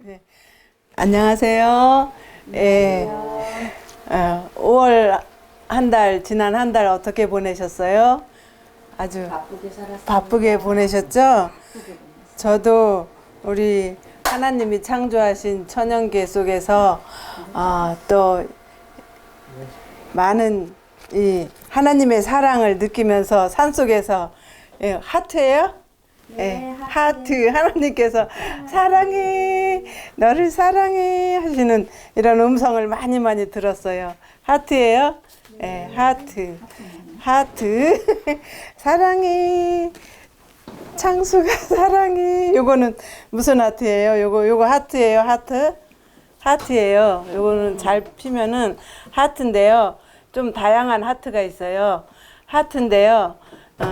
네. 안녕하세요. 예. 5월 지난 한 달 어떻게 보내셨어요? 아주 바쁘게 보내셨죠? 저도 우리 하나님이 창조하신 천연계 속에서 또 많은 이 하나님의 사랑을 느끼면서 산속에서 하트예요? 네, 하트. 하나님께서 사랑해, 너를 사랑해 하시는 이런 음성을 많이 들었어요. 하트예요? 네, 하트. 하트. 사랑해. 창수가 사랑해. 요거는 무슨 하트예요? 요거 하트예요, 하트? 하트예요. 요거는 잘 피면은 하트인데요. 좀 다양한 하트가 있어요. 하트인데요.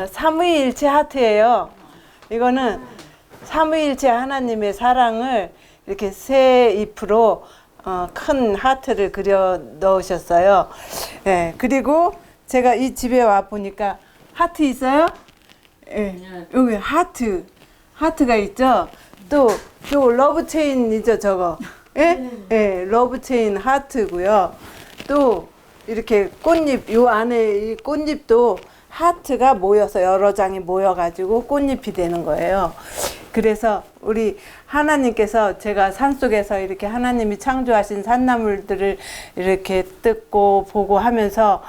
삼위일체 하트예요. 이거는 삼위일체 하나님의 사랑을 이렇게 새 잎으로 큰 하트를 그려 넣으셨어요. 예, 그리고 제가 이 집에 와 보니까 하트 있어요? 예, 여기 하트가 있죠. 또 요 러브 체인이죠, 저거. 예, 예, 러브 체인 하트고요. 또 이렇게 꽃잎, 요 안에 이 꽃잎도 하트가 모여서 여러 장이 모여가지고 꽃잎이 되는 거예요. 그래서 우리 하나님께서 제가 산속에서 이렇게 하나님이 창조하신 산나물들을 이렇게 뜯고 보고 하면서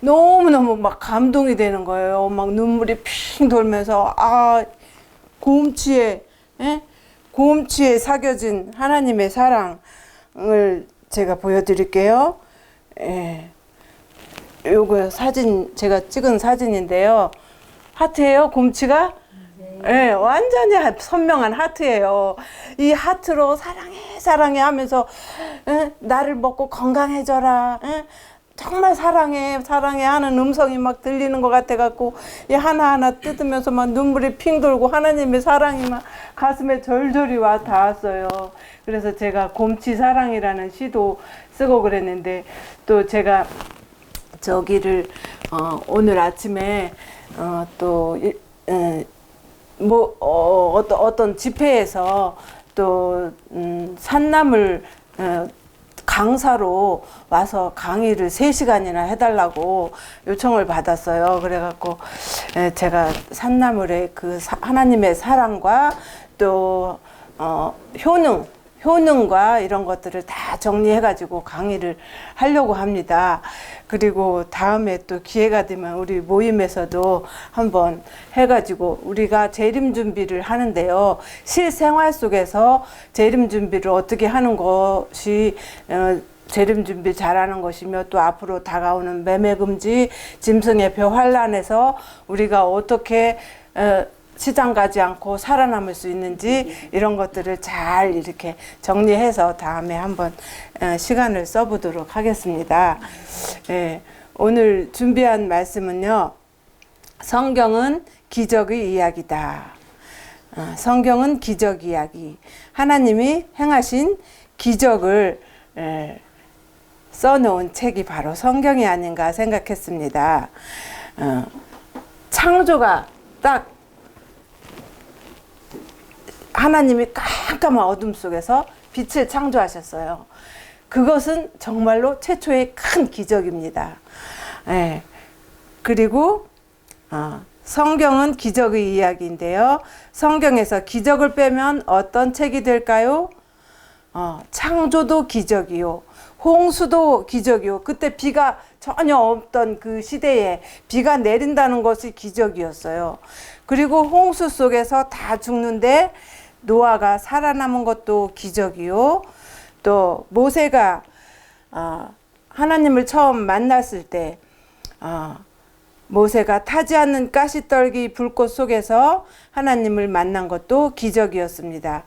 너무너무 막 감동이 되는 거예요. 막 눈물이 핑 돌면서 곰치에 사겨진 하나님의 사랑을 제가 보여드릴게요. 예. 요거 사진 제가 찍은 사진인데요. 하트예요, 곰치가? 네, 완전히 선명한 하트예요. 이 하트로 사랑해 하면서 나를 먹고 건강해져라. 정말 사랑해 하는 음성이 막 들리는 것 같아 갖고 이 하나하나 뜯으면서 막 눈물이 핑 돌고 하나님의 사랑이 막 가슴에 절절히 와 닿았어요. 그래서 제가 곰치 사랑이라는 시도 쓰고 그랬는데 또 제가 저기를 오늘 아침에 어떤 집회에서 또 산나물 강사로 와서 강의를 3시간이나 해달라고 요청을 받았어요. 그래갖고 제가 산나물의 하나님의 사랑과 또 효능과 이런 것들을 다 정리해가지고 강의를 하려고 합니다. 그리고 다음에 또 기회가 되면 우리 모임에서도 한번 해가지고 우리가 재림 준비를 하는데요. 실생활 속에서 재림 준비를 어떻게 하는 것이 재림 준비 잘하는 것이며 또 앞으로 다가오는 매매금지, 짐승의 표 환란에서 우리가 어떻게 시장 가지 않고 살아남을 수 있는지 이런 것들을 잘 이렇게 정리해서 다음에 한번 시간을 써보도록 하겠습니다. 예, 오늘 준비한 말씀은요. 성경은 기적의 이야기다. 성경은 기적 이야기. 하나님이 행하신 기적을 써놓은 책이 바로 성경이 아닌가 생각했습니다. 창조가 딱 하나님이 깜깜한 어둠 속에서 빛을 창조하셨어요. 그것은 정말로 최초의 큰 기적입니다. 예. 그리고 성경은 기적의 이야기인데요. 성경에서 기적을 빼면 어떤 책이 될까요? 창조도 기적이요. 홍수도 기적이요. 그때 비가 전혀 없던 그 시대에 비가 내린다는 것이 기적이었어요. 그리고 홍수 속에서 다 죽는데 노아가 살아남은 것도 기적이요. 또 모세가 하나님을 처음 만났을 때 모세가 타지 않는 가시떨기 불꽃 속에서 하나님을 만난 것도 기적이었습니다.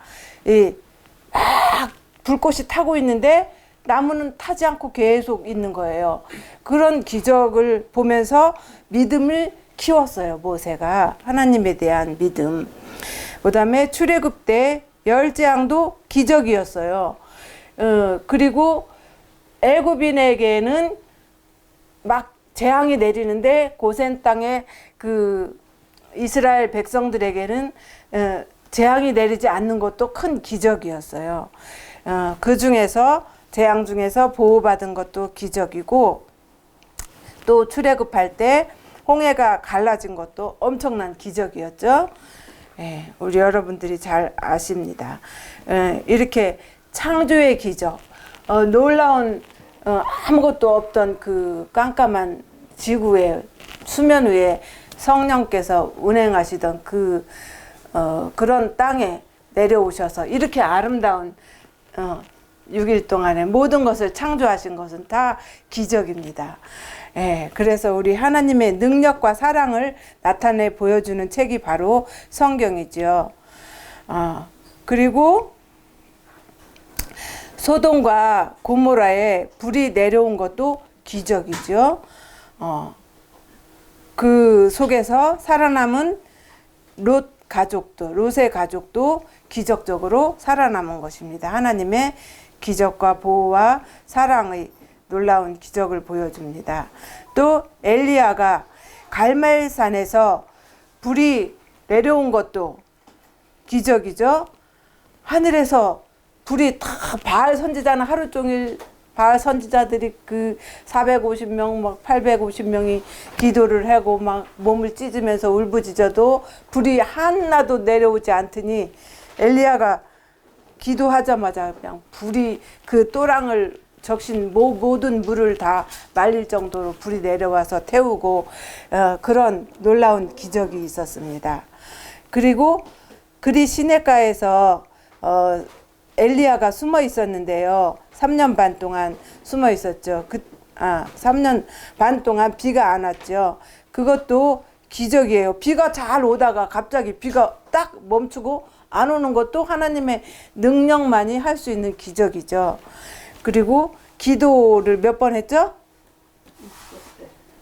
막 불꽃이 타고 있는데 나무는 타지 않고 계속 있는 거예요. 그런 기적을 보면서 믿음을 키웠어요. 모세가 하나님에 대한 믿음. 그 다음에 출애굽 때 열재앙도 기적이었어요. 그리고 애굽인에게는 막 재앙이 내리는데 고센 땅에 그 이스라엘 백성들에게는 재앙이 내리지 않는 것도 큰 기적이었어요. 그 중에서 재앙 중에서 보호받은 것도 기적이고, 또 출애굽할 때 홍해가 갈라진 것도 엄청난 기적이었죠. 예, 우리 여러분들이 잘 아십니다. 이렇게 창조의 기적, 놀라운 아무것도 없던 그 깜깜한 지구의 수면 위에 성령께서 운행하시던 그런 땅에 내려오셔서 이렇게 아름다운 6일 동안에 모든 것을 창조하신 것은 다 기적입니다. 예, 그래서 우리 하나님의 능력과 사랑을 나타내 보여주는 책이 바로 성경이죠. 그리고 소돔과 고모라에 불이 내려온 것도 기적이죠. 그 속에서 살아남은 롯의 가족도 기적적으로 살아남은 것입니다. 하나님의 기적과 보호와 사랑의 놀라운 기적을 보여줍니다. 또 엘리야가 갈멜산에서 불이 내려온 것도 기적이죠. 하늘에서 불이 다 바알 선지자는 하루 종일 바알 선지자들이 그 450명, 막 850명이 기도를 하고 막 몸을 찢으면서 울부짖어도 불이 하나도 내려오지 않더니 엘리야가 기도하자마자 그냥 불이 그 또랑을 적신 모든 물을 다 말릴 정도로 불이 내려와서 태우고 그런 놀라운 기적이 있었습니다. 그리고 그리 시내가에서 엘리야가 숨어 있었는데요. 3년 반 동안 숨어 있었죠. 3년 반 동안 비가 안 왔죠. 그것도 기적이에요. 비가 잘 오다가 갑자기 비가 딱 멈추고 안 오는 것도 하나님의 능력만이 할 수 있는 기적이죠. 그리고 기도를 몇 번 했죠?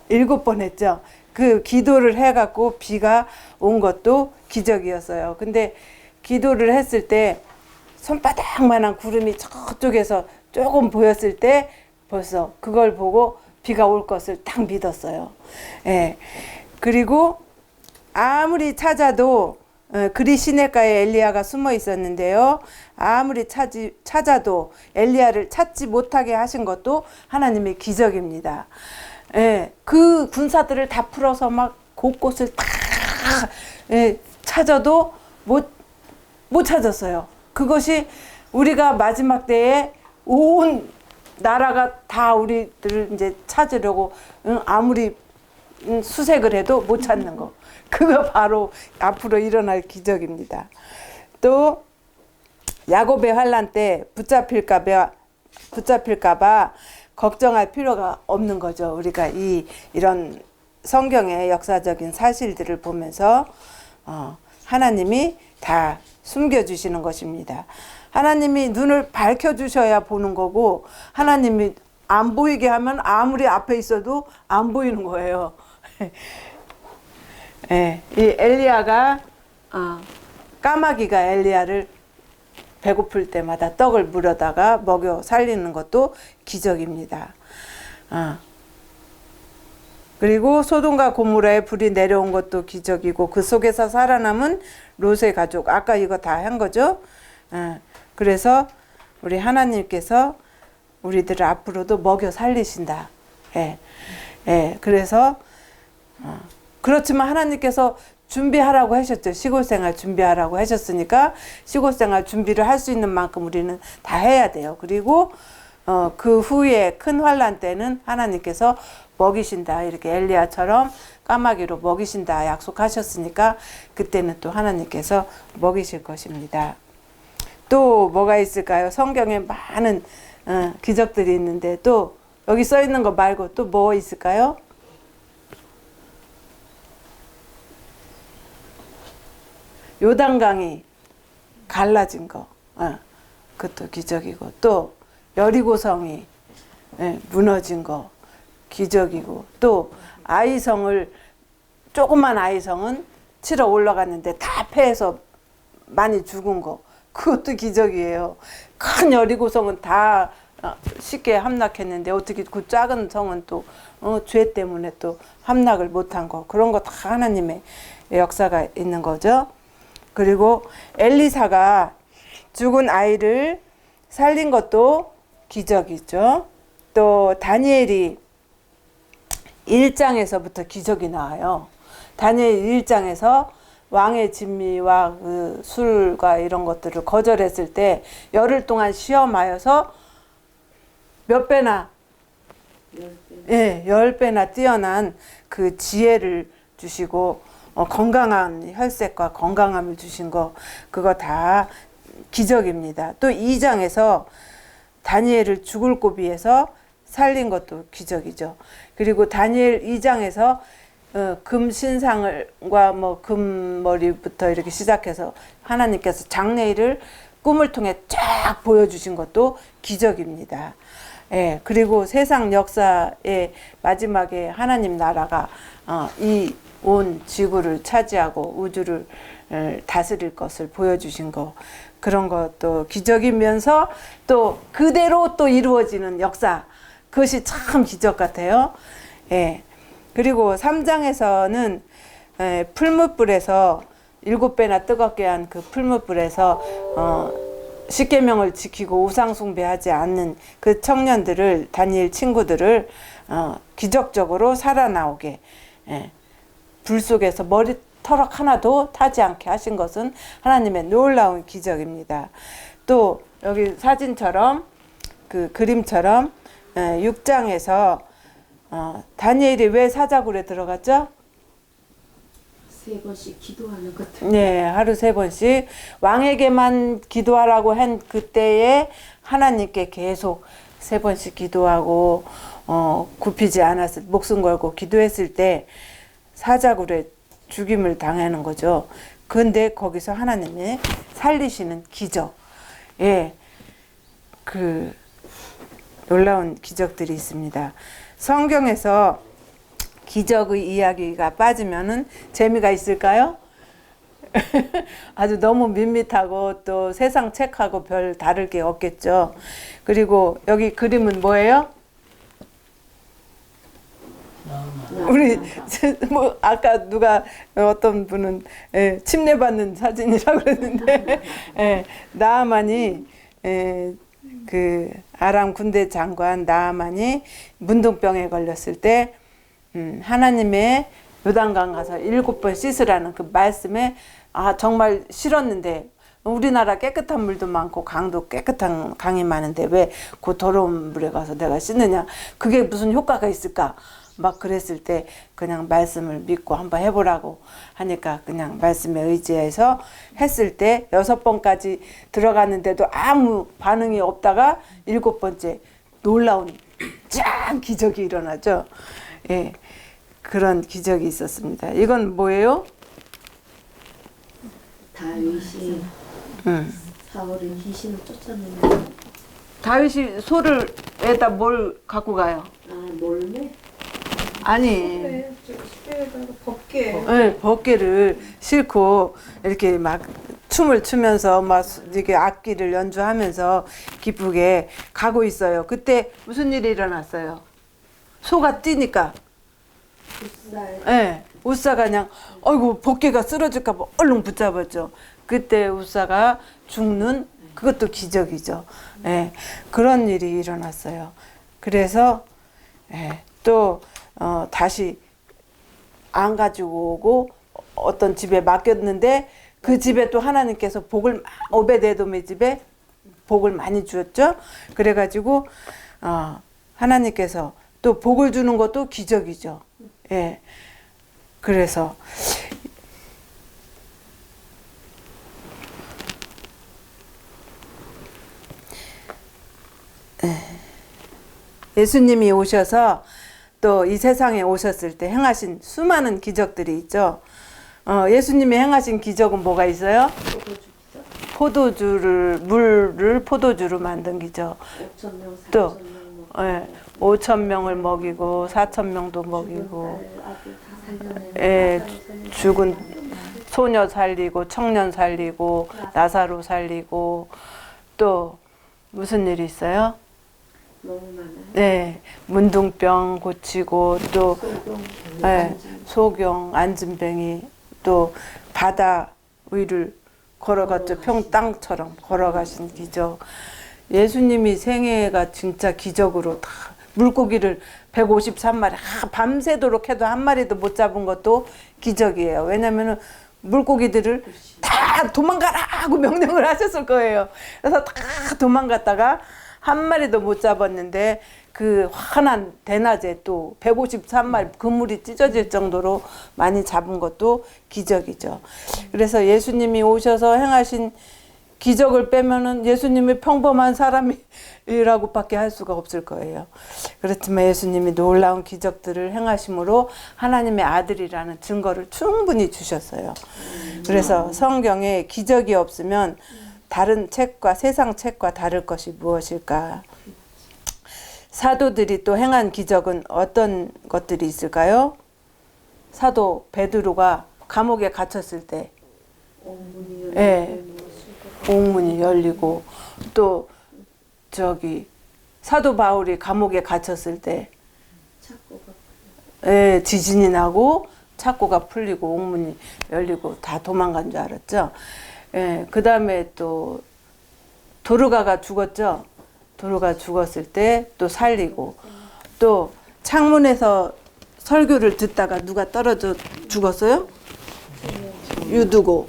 7번 했죠. 그 기도를 해갖고 비가 온 것도 기적이었어요. 근데 기도를 했을 때 손바닥만한 구름이 저쪽에서 조금 보였을 때 벌써 그걸 보고 비가 올 것을 딱 믿었어요. 예. 그리고 아무리 찾아도 그리 시내가에 엘리야가 숨어 있었는데요. 아무리 찾아도 엘리야를 찾지 못하게 하신 것도 하나님의 기적입니다. 예. 그 군사들을 다 풀어서 막 곳곳을 다 찾아도 못 찾았어요. 그것이 우리가 마지막 때에 온 나라가 다 우리들을 이제 찾으려고 아무리 수색을 해도 못 찾는 거. 그거 바로 앞으로 일어날 기적입니다. 또 야곱의 환난 때 붙잡힐까 봐 걱정할 필요가 없는 거죠. 우리가 이런 성경의 역사적인 사실들을 보면서 하나님이 다 숨겨주시는 것입니다. 하나님이 눈을 밝혀주셔야 보는 거고, 하나님이 안 보이게 하면 아무리 앞에 있어도 안 보이는 거예요. 예, 이 엘리야가 까마귀가 엘리야를 배고플 때마다 떡을 물어다가 먹여 살리는 것도 기적입니다. 그리고 소돔과 고모라에 불이 내려온 것도 기적이고, 그 속에서 살아남은 롯의 가족, 아까 이거 다 한 거죠. 그래서 우리 하나님께서 우리들을 앞으로도 먹여 살리신다. 그래서 그렇지만 하나님께서 준비하라고 하셨죠. 시골생활 준비하라고 하셨으니까 시골생활 준비를 할 수 있는 만큼 우리는 다 해야 돼요. 그리고 그 후에 큰 환난 때는 하나님께서 먹이신다. 이렇게 엘리야처럼 까마귀로 먹이신다 약속하셨으니까 그때는 또 하나님께서 먹이실 것입니다. 또 뭐가 있을까요? 성경에 많은 기적들이 있는데 또 여기 써 있는 거 말고 또 뭐 있을까요? 요단강이 갈라진 거, 그것도 기적이고, 또 여리고성이 무너진 거 기적이고, 또 조그만 아이성은 치러 올라갔는데 다 패해서 많이 죽은 거, 그것도 기적이에요. 큰 여리고성은 다 쉽게 함락했는데 어떻게 그 작은 성은 또 죄 때문에 또 함락을 못한 거, 그런 거 다 하나님의 역사가 있는 거죠. 그리고 엘리사가 죽은 아이를 살린 것도 기적이죠. 또 다니엘이 1장에서부터 기적이 나와요. 다니엘 1장에서 왕의 진미와 그 술과 이런 것들을 거절했을 때 열흘 동안 시험하여서 몇 배나, 10배나 뛰어난 그 지혜를 주시고 건강한 혈색과 건강함을 주신 거, 그거 다 기적입니다. 또 2장에서 다니엘을 죽을 고비에서 살린 것도 기적이죠. 그리고 다니엘 2장에서 금 신상과 뭐 금머리부터 이렇게 시작해서 하나님께서 장래일을 꿈을 통해 쫙 보여주신 것도 기적입니다. 예, 그리고 세상 역사의 마지막에 하나님 나라가 이 온 지구를 차지하고 우주를 다스릴 것을 보여주신 거, 그런 것도 기적이면서 또 그대로 또 이루어지는 역사, 그것이 참 기적 같아요. 예. 그리고 3장에서는 풀무불에서 7배나 뜨겁게 한 그 풀무불에서 십계명을 지키고 우상 숭배하지 않는 그 청년들을, 다니엘 친구들을 기적적으로 살아나오게, 불 속에서 머리털럭 하나도 타지 않게 하신 것은 하나님의 놀라운 기적입니다. 또 여기 사진처럼 그 그림처럼 6장에서 다니엘이 왜 사자굴에 들어갔죠? 3번씩 기도하는 것. 네, 하루 3번씩 왕에게만 기도하라고 한 그때에 하나님께 계속 3번씩 기도하고 굽히지 않았을, 목숨 걸고 기도했을 때 사자굴에 죽임을 당하는 거죠. 근데 거기서 하나님이 살리시는 기적, 예, 그 놀라운 기적들이 있습니다. 성경에서 기적의 이야기가 빠지면은 재미가 있을까요? 아주 너무 밋밋하고 또 세상 책하고 별 다를 게 없겠죠. 그리고 여기 그림은 뭐예요? 우리 뭐 아까 누가 어떤 분은 침례 받는 사진이라고 그랬는데 나아만이 그 아람 군대 장관 나아만이 문둥병에 걸렸을 때 하나님의 요단강 가서 7번 씻으라는 그 말씀에 정말 싫었는데, 우리나라 깨끗한 물도 많고 강도 깨끗한 강이 많은데 왜 그 더러운 물에 가서 내가 씻느냐, 그게 무슨 효과가 있을까 막 그랬을 때 그냥 말씀을 믿고 한번 해보라고 하니까 그냥 말씀에 의지해서 했을 때 6번까지 들어갔는데도 아무 반응이 없다가 7번째 놀라운 짱 기적이 일어나죠. 예, 그런 기적이 있었습니다. 이건 뭐예요? 다윗이 사울의 귀신을 쫓아내는. 다윗이 소를에다 뭘 갖고 가요? 몰매? 아니, 벗게. 네, 벗개를 싣고 이렇게 막 춤을 추면서 막 이렇게 악기를 연주하면서 기쁘게 가고 있어요. 그때 무슨 일이 일어났어요? 소가 뛰니까. 네, 우사가 그냥 아이고 벗개가 쓰러질까 봐 얼른 붙잡았죠. 그때 우사가 죽는, 그것도 기적이죠. 네, 그런 일이 일어났어요. 그래서 또 다시 안 가지고 오고 어떤 집에 맡겼는데 그 집에 또 하나님께서 복을, 오베데돔의 집에 복을 많이 주었죠. 그래가지고 하나님께서 또 복을 주는 것도 기적이죠. 예. 그래서 예수님이 오셔서 또 이 세상에 오셨을 때 행하신 수많은 기적들이 있죠. 예수님이 행하신 기적은 뭐가 있어요? 물을 포도주로 만든 기적. 5,000명, 또 4,000명 5,000명을 먹이고 4,000명도 먹이고, 죽은 소녀 살리고 청년 살리고 나사로 살리고, 또 무슨 일이 있어요? 너무 많아요. 네, 문둥병 고치고 또 소경, 소경, 안진뱅이, 또 바다 위를 걸어갔죠. 평땅처럼 걸어가신 기적. 예수님이 생애가 진짜 기적으로 다 물고기를 153마리 밤새도록 해도 한 마리도 못 잡은 것도 기적이에요. 왜냐면은 물고기들을 다 도망가라 하고 명령을 하셨을 거예요. 그래서 다 도망갔다가 한 마리도 못 잡았는데 그 환한 대낮에 또 153마리 그물이 찢어질 정도로 많이 잡은 것도 기적이죠. 그래서 예수님이 오셔서 행하신 기적을 빼면은 예수님이 평범한 사람이라고밖에 할 수가 없을 거예요. 그렇지만 예수님이 놀라운 기적들을 행하심으로 하나님의 아들이라는 증거를 충분히 주셨어요. 그래서 성경에 기적이 없으면 다른 책과 세상 책과 다를 것이 무엇일까? 사도들이 또 행한 기적은 어떤 것들이 있을까요? 사도 베드로가 감옥에 갇혔을 때 옥문이 열리고 또 저기 사도 바울이 감옥에 갇혔을 때 지진이 나고 창고가 풀리고 옥문이 열리고 다 도망간 줄 알았죠. 그 다음에 또 도르가가 죽었죠. 도르가 죽었을 때 또 살리고 또 창문에서 설교를 듣다가 누가 떨어져 죽었어요? 유두고,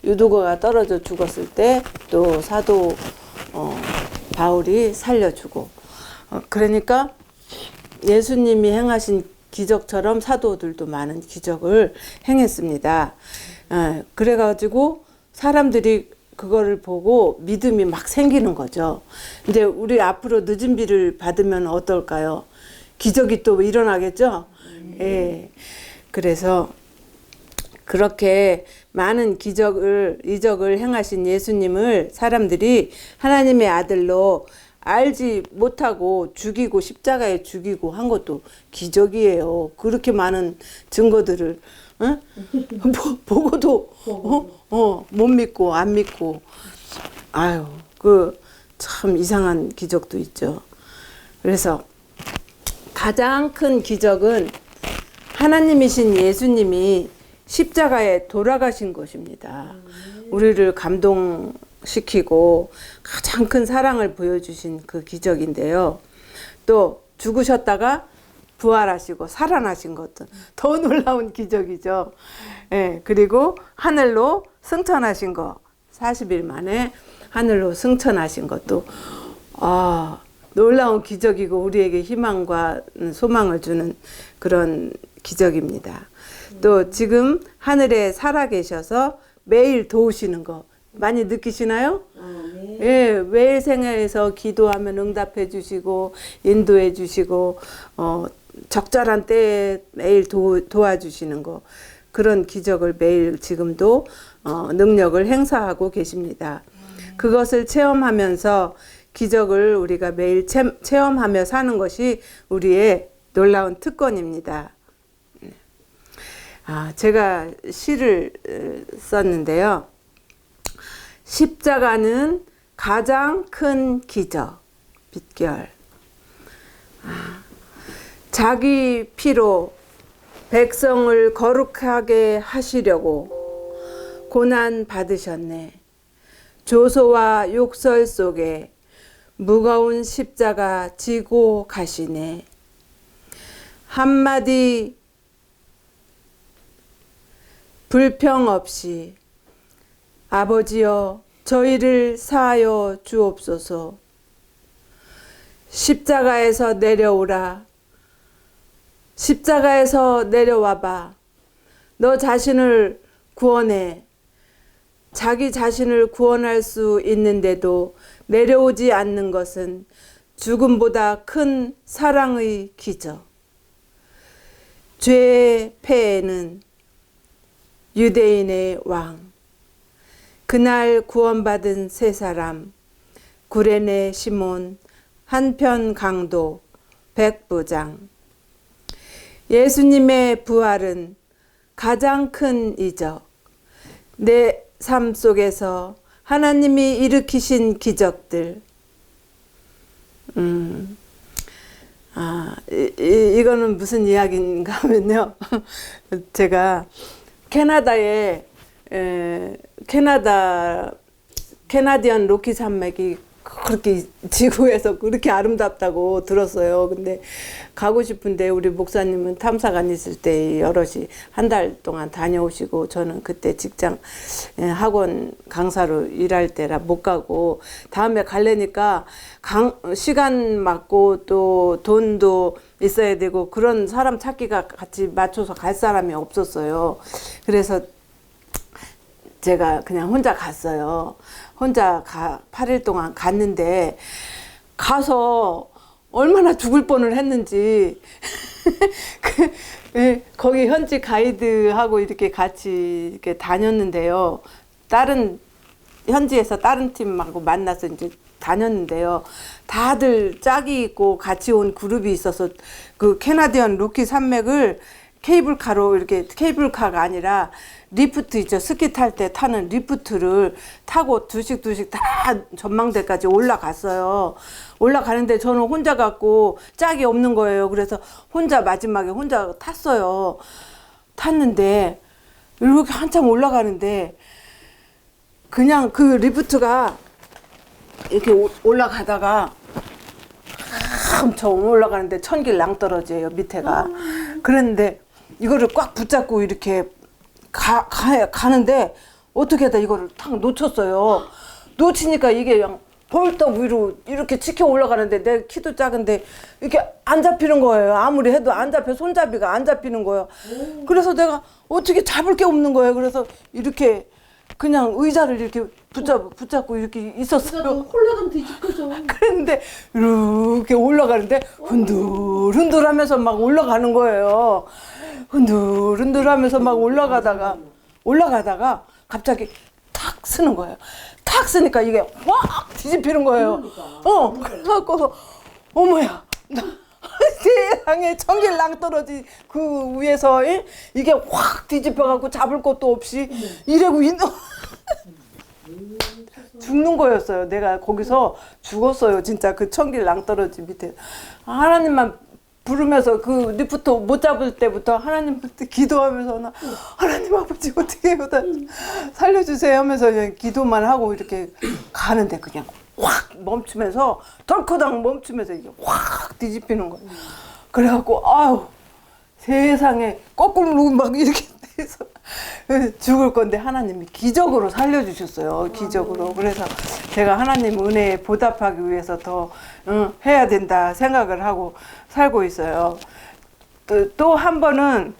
유두고가 떨어져 죽었을 때 또 사도 바울이 살려주고, 그러니까 예수님이 행하신 기적처럼 사도들도 많은 기적을 행했습니다. 그래가지고 사람들이 그거를 보고 믿음이 막 생기는 거죠. 근데 우리 앞으로 늦은 비를 받으면 어떨까요? 기적이 또 일어나겠죠? 그래서 그렇게 많은 이적을 행하신 예수님을 사람들이 하나님의 아들로 알지 못하고 죽이고 십자가에 죽이고 한 것도 기적이에요. 그렇게 많은 증거들을 보고도 못 믿고 안 믿고 아유 그 참 이상한 기적도 있죠. 그래서 가장 큰 기적은 하나님이신 예수님이 십자가에 돌아가신 것입니다. 우리를 감동시키고 가장 큰 사랑을 보여주신 그 기적인데요. 또 죽으셨다가 부활하시고 살아나신 것도 더 놀라운 기적이죠. 그리고 하늘로 승천하신 거 40일 만에 하늘로 승천하신 것도 놀라운 기적이고 우리에게 희망과 소망을 주는 그런 기적입니다. 또 지금 하늘에 살아계셔서 매일 도우시는 거 많이 느끼시나요? 매일 생애에서 기도하면 응답해 주시고 인도해 주시고 적절한 때에 매일 도와주시는 거 그런 기적을 매일 지금도 능력을 행사하고 계십니다. 그것을 체험하면서 기적을 우리가 매일 체험하며 사는 것이 우리의 놀라운 특권입니다. 제가 시를 썼는데요. 십자가는 가장 큰 기적, 빗결. 자기 피로 백성을 거룩하게 하시려고 고난 받으셨네. 조소와 욕설 속에 무거운 십자가 지고 가시네. 한마디 불평 없이 아버지여 저희를 사하여 주옵소서. 십자가에서 내려오라. 십자가에서 내려와봐. 너 자신을 구원해. 자기 자신을 구원할 수 있는데도 내려오지 않는 것은 죽음보다 큰 사랑의 기적. 죄의 패에는 유대인의 왕, 그날 구원받은 세 사람, 구레네 시몬, 한편 강도, 백부장. 예수님의 부활은 가장 큰 이적. 내 삶 속에서 하나님이 일으키신 기적들. 이거는 무슨 이야기인가 하면요. 제가 캐나다에 캐나디안 로키 산맥이 그렇게 지구에서 그렇게 아름답다고 들었어요. 근데 가고 싶은데 우리 목사님은 탐사관 있을 때 여럿이 한 달 동안 다녀오시고 저는 그때 직장 학원 강사로 일할 때라 못 가고 다음에 갈래니까 시간 맞고 또 돈도 있어야 되고 그런 사람 찾기가 같이 맞춰서 갈 사람이 없었어요. 그래서 제가 그냥 혼자 갔어요. 혼자 8일 동안 갔는데 가서 얼마나 죽을 뻔을 했는지 거기 현지 가이드하고 이렇게 같이 이렇게 다녔는데요. 현지에서 다른 팀하고 만나서 이제 다녔는데요. 다들 짝이 있고 같이 온 그룹이 있어서 그 캐나디안 로키 산맥을 케이블카로 이렇게 케이블카가 아니라 리프트 있죠. 스키 탈 때 타는 리프트를 타고 두씩 다 전망대까지 올라갔어요. 올라가는데 저는 혼자 갔고 짝이 없는 거예요. 그래서 마지막에 혼자 탔어요. 탔는데 이렇게 한참 올라가는데 그냥 그 리프트가 이렇게 올라가다가 엄청 올라가는데 천길 낭떠러지예요. 밑에가. 그랬는데 이거를 꽉 붙잡고 이렇게 가는데 어떻게 하다 이거를 탁 놓쳤어요. 놓치니까 이게 그냥 벌떡 위로 이렇게 치켜 올라가는데 내 키도 작은데 이렇게 안 잡히는 거예요. 아무리 해도 안 잡혀. 손잡이가 안 잡히는 거예요. 그래서 내가 어떻게 잡을 게 없는 거예요. 그래서 이렇게 그냥 의자를 이렇게 붙잡고 이렇게 있었어요. 홀라당 뒤집혀져. 그런데 이렇게 올라가는데 흔들흔들 하면서 막 올라가는 거예요. 흔들흔들 하면서 막 올라가다가 갑자기 탁 쓰는 거예요. 탁 쓰니까 이게 확 뒤집히는 거예요. 그래갖고 어머야 나 세상에 천길 낭떠러지 그 위에서 이게 확 뒤집혀갖고 잡을 것도 없이 이러고 있는 죽는 거였어요. 내가 거기서 죽었어요. 진짜 그 천길 낭떠러지 밑에. 하나님만 부르면서 그 리프트 못 잡을 때부터 하나님한테 기도하면서 나 하나님 아버지 어떻게 해요? 살려주세요 하면서 그냥 기도만 하고 이렇게 가는데 그냥 확 멈추면서 덜커당 멈추면서 이게 확 뒤집히는 거예요. 그래갖고 아유 세상에 거꾸로 막 이렇게 돼서 죽을 건데 하나님이 기적으로 살려주셨어요. 기적으로. 그래서 제가 하나님 은혜에 보답하기 위해서 더 해야 된다 생각을 하고 살고 있어요. 또 한 번은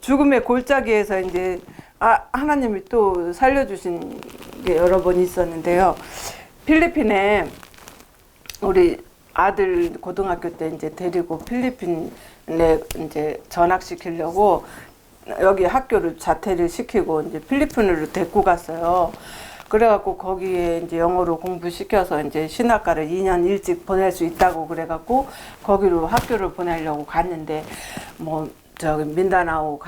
죽음의 골짜기에서 이제 하나님이 또 살려주신 게 여러 번 있었는데요. 필리핀에 우리 아들 고등학교 때 이제 데리고 필리핀에 이제 전학시키려고 여기 학교를 자퇴를 시키고 이제 필리핀으로 데리고 갔어요. 그래갖고 거기에 이제 영어로 공부시켜서 이제 신학과를 2년 일찍 보낼 수 있다고 그래갖고 거기로 학교를 보내려고 갔는데 뭐 저기 민다나오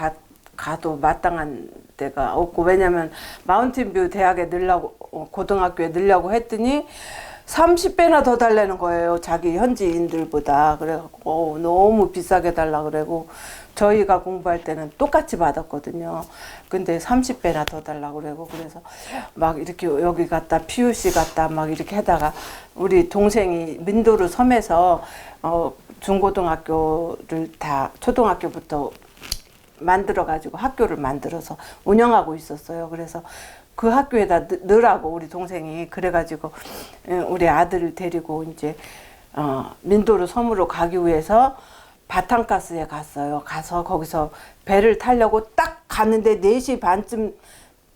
가도 마땅한 데가 없고 왜냐면 마운틴뷰 대학에 넣으려고 고등학교에 넣으려고 했더니 30배나 더 달라는 거예요. 자기 현지인들보다. 그래갖고 너무 비싸게 달라 그래고 저희가 공부할 때는 똑같이 받았거든요. 근데 30배나 더 달라고 그러고 그래서 막 이렇게 여기 갔다 PUC 갔다 막 이렇게 하다가 우리 동생이 민도르 섬에서 중고등학교를 다 초등학교부터 만들어 가지고 학교를 만들어서 운영하고 있었어요. 그래서 그 학교에다 넣으라고 우리 동생이 그래가지고 우리 아들을 데리고 이제 민도르 섬으로 가기 위해서 바탕가스에 갔어요. 가서 거기서 배를 타려고 딱 갔는데 4시 반쯤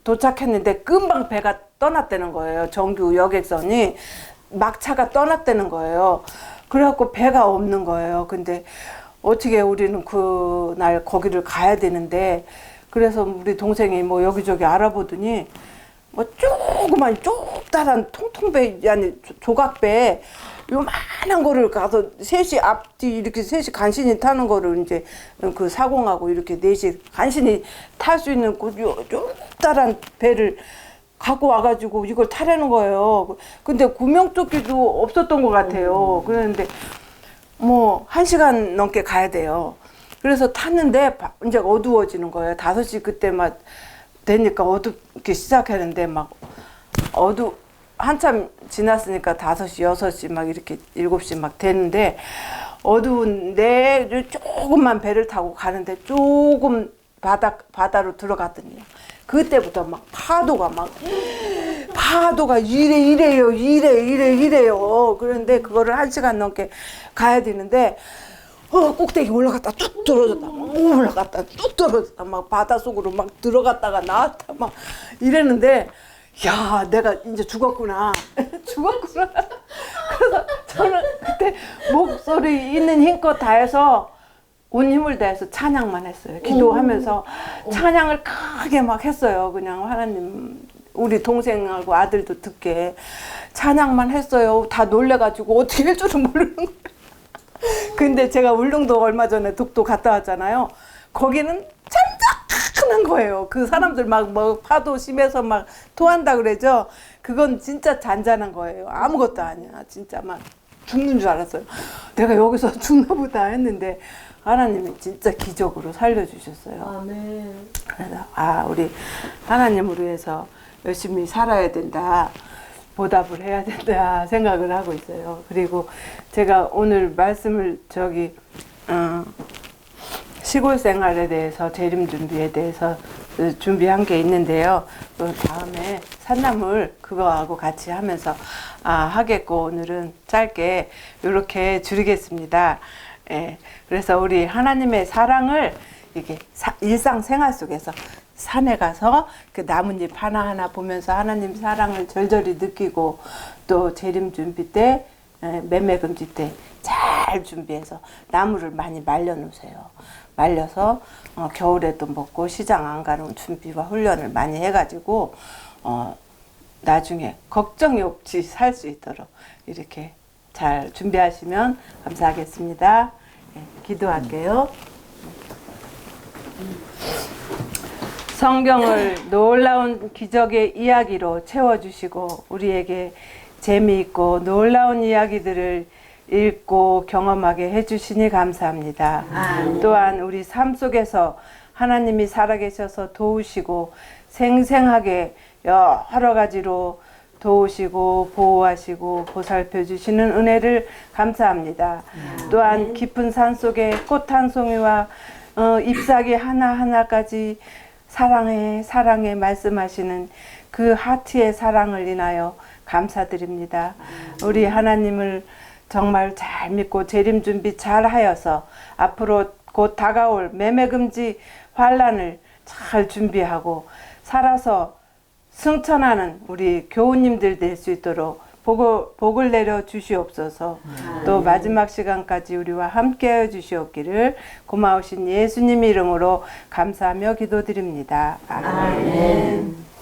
도착했는데 금방 배가 떠났다는 거예요. 정규 여객선이 막차가 떠났다는 거예요. 그래갖고 배가 없는 거예요. 근데 어떻게 우리는 그날 거기를 가야 되는데 그래서 우리 동생이 뭐 여기저기 알아보더니 뭐 조그만 좁다란 통통배 아니 조각배 요만한 거를 가서 셋이 앞뒤 이렇게 셋이 간신히 타는 거를 이제 그 사공하고 이렇게 넷이 간신히 탈 수 있는 그 좁다란 배를 갖고 와가지고 이걸 타려는 거예요. 근데 구명조끼도 없었던 것 같아요. 그런데 뭐 1시간 넘게 가야 돼요. 그래서 탔는데 이제 어두워지는 거예요. 5시 그때 막 되니까 어둡기 시작하는데 막 한참 지났으니까 5시, 6시 막 이렇게 7시 막 되는데 어두운 데를 조금만 배를 타고 가는데 조금 바다로 들어갔더니 그때부터 막 파도가 이래요. 그런데 그거를 1시간 넘게 가야 되는데 꼭대기 올라갔다 뚝 떨어졌다 올라갔다 뚝 떨어졌다 막 바닷속으로 막 들어갔다가 나왔다 막 이랬는데 야 내가 이제 죽었구나. 그래서 저는 그때 목소리 있는 힘껏 다해서 온 힘을 다해서 찬양만 했어요. 기도하면서 찬양을 크게 막 했어요. 그냥 하나님 우리 동생하고 아들도 듣게 찬양만 했어요. 다 놀래가지고 어떻게 할 줄은 모르는 거예요. 근데 제가 울릉도 얼마 전에 독도 갔다 왔잖아요. 거기는 잔잔한 거예요. 그 사람들 막 파도 심해서 막 토한다 그러죠. 그건 진짜 잔잔한 거예요. 아무것도 아니야. 진짜 막 죽는 줄 알았어요. 내가 여기서 죽나 보다 했는데 하나님이 진짜 기적으로 살려주셨어요. 아멘. 그래서 우리 하나님을 위해서 열심히 살아야 된다. 보답을 해야 된다 생각을 하고 있어요. 그리고 제가 오늘 말씀을 시골 생활에 대해서 재림 준비에 대해서 준비한 게 있는데요. 그 다음에 산나물 그거하고 같이 하면서 하겠고 오늘은 짧게 이렇게 줄이겠습니다. 예, 그래서 우리 하나님의 사랑을 이게 일상생활 속에서 산에 가서 그 나뭇잎 하나하나 보면서 하나님 사랑을 절절히 느끼고 또 재림 준비 때 매매금지 때 잘 준비해서 나무를 많이 말려 놓으세요. 말려서 겨울에도 먹고 시장 안 가는 준비와 훈련을 많이 해가지고 나중에 걱정이 없이 살 수 있도록 이렇게 잘 준비하시면 감사하겠습니다. 기도할게요. 성경을 놀라운 기적의 이야기로 채워주시고 우리에게 재미있고 놀라운 이야기들을 읽고 경험하게 해주시니 감사합니다. 또한 우리 삶 속에서 하나님이 살아계셔서 도우시고 생생하게 여러 가지로 도우시고 보호하시고 보살펴 주시는 은혜를 감사합니다. 또한 깊은 산 속에 꽃 한 송이와 잎사귀 하나하나까지 사랑해 말씀하시는 그 하트의 사랑을 인하여 감사드립니다. 우리 하나님을 정말 잘 믿고 재림 준비 잘 하여서 앞으로 곧 다가올 매매금지 환란을 잘 준비하고 살아서 승천하는 우리 교우님들 될 수 있도록 복을 내려 주시옵소서. 또 마지막 시간까지 우리와 함께하여 주시옵기를 고마우신 예수님 이름으로 감사하며 기도드립니다. 아멘.